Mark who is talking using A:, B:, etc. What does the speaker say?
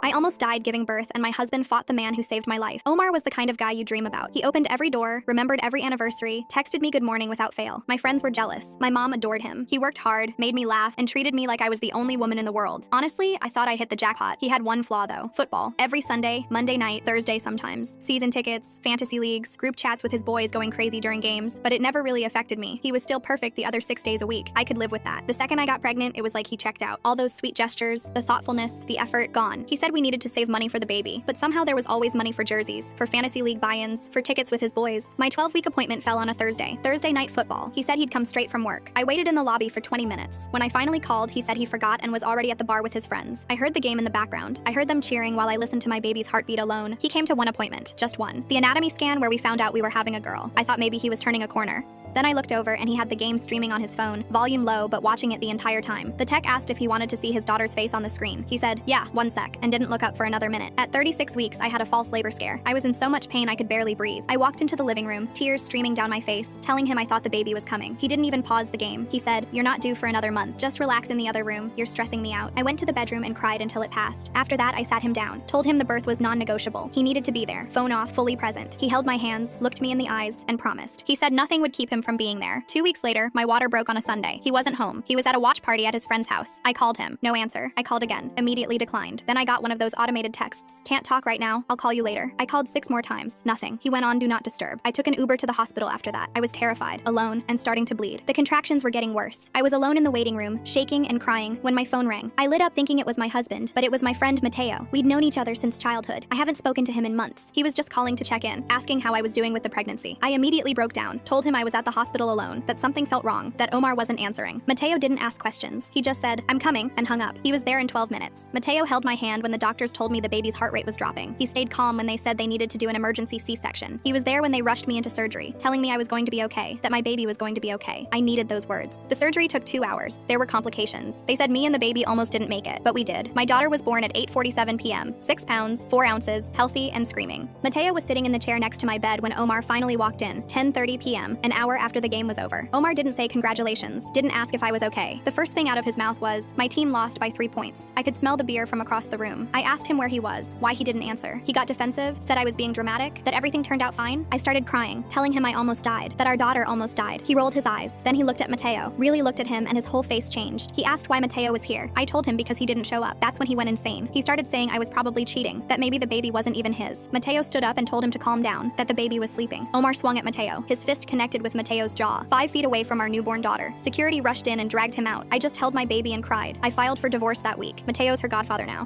A: I almost died giving birth, and my husband fought the man who saved my life. Omar was the kind of guy you dream about. He opened every door, remembered every anniversary, texted me good morning without fail. My friends were jealous. My mom adored him. He worked hard, made me laugh, and treated me like I was the only woman in the world. Honestly, I thought I hit the jackpot. He had one flaw though: football. Every Sunday, Monday night, Thursday sometimes. Season tickets, fantasy leagues, group chats with his boys going crazy during games, but it never really affected me. He was still perfect the other 6 days a week. I could live with that. The second I got pregnant, it was like he checked out. All those sweet gestures, the thoughtfulness, the effort, gone. He said we needed to save money for the baby, but somehow there was always money for jerseys, for fantasy league buy-ins, for tickets with his boys. My 12-week appointment fell on a Thursday night football. He said he'd come straight from work. I waited in the lobby for 20 minutes. When I finally called, he said he forgot and was already at the bar with his friends. I heard the game in the background. I heard them cheering while I listened to my baby's heartbeat alone. He came to one appointment, just one. The anatomy scan where we found out we were having a girl. I thought maybe he was turning a corner. Then I looked over and he had the game streaming on his phone, volume low but watching it the entire time. The tech asked if he wanted to see his daughter's face on the screen. He said, "Yeah, 1 sec," and didn't look up for another minute. At 36 weeks, I had a false labor scare. I was in so much pain I could barely breathe. I walked into the living room, tears streaming down my face, telling him I thought the baby was coming. He didn't even pause the game. He said, "You're not due for another month. Just relax in the other room. You're stressing me out." I went to the bedroom and cried until it passed. After that, I sat him down, told him the birth was non-negotiable. He needed to be there, phone off, fully present. He held my hands, looked me in the eyes, and promised. He said nothing would keep him from being there. 2 weeks later, my water broke on a Sunday. He wasn't home. He was at a watch party at his friend's house. I called him. No answer. I called again. Immediately declined. Then I got one of those automated texts. "Can't talk right now. I'll call you later." I called 6 more times. Nothing. He went on do not disturb. I took an Uber to the hospital after that. I was terrified, alone, and starting to bleed. The contractions were getting worse. I was alone in the waiting room, shaking and crying, when my phone rang. I lit up thinking it was my husband, but it was my friend Mateo. We'd known each other since childhood. I haven't spoken to him in months. He was just calling to check in, asking how I was doing with the pregnancy. I immediately broke down, told him I was at the hospital alone, that something felt wrong, that Omar wasn't answering. Mateo didn't ask questions. He just said, "I'm coming," and hung up. He was there in 12 minutes. Mateo held my hand when the doctors told me the baby's heart rate was dropping. He stayed calm when they said they needed to do an emergency C-section. He was there when they rushed me into surgery, telling me I was going to be okay, that my baby was going to be okay. I needed those words. The surgery took 2 hours. There were complications. They said me and the baby almost didn't make it, but we did. My daughter was born at 8:47 p.m., 6 pounds, 4 ounces, healthy and screaming. Mateo was sitting in the chair next to my bed when Omar finally walked in, 10:30 p.m., an hour after the game was over. Omar didn't say congratulations, didn't ask if I was okay. The first thing out of his mouth was, "My team lost by 3 points." I could smell the beer from across the room. I asked him where he was, why he didn't answer. He got defensive, said I was being dramatic, that everything turned out fine. I started crying, telling him I almost died, that our daughter almost died. He rolled his eyes. Then he looked at Mateo, really looked at him, and his whole face changed. He asked why Mateo was here. I told him because he didn't show up. That's when he went insane. He started saying I was probably cheating, that maybe the baby wasn't even his. Mateo stood up and told him to calm down, that the baby was sleeping. Omar swung at Mateo. His fist connected with Mateo's jaw, 5 feet away from our newborn daughter. Security rushed in and dragged him out. I just held my baby and cried. I filed for divorce that week. Mateo's her godfather now.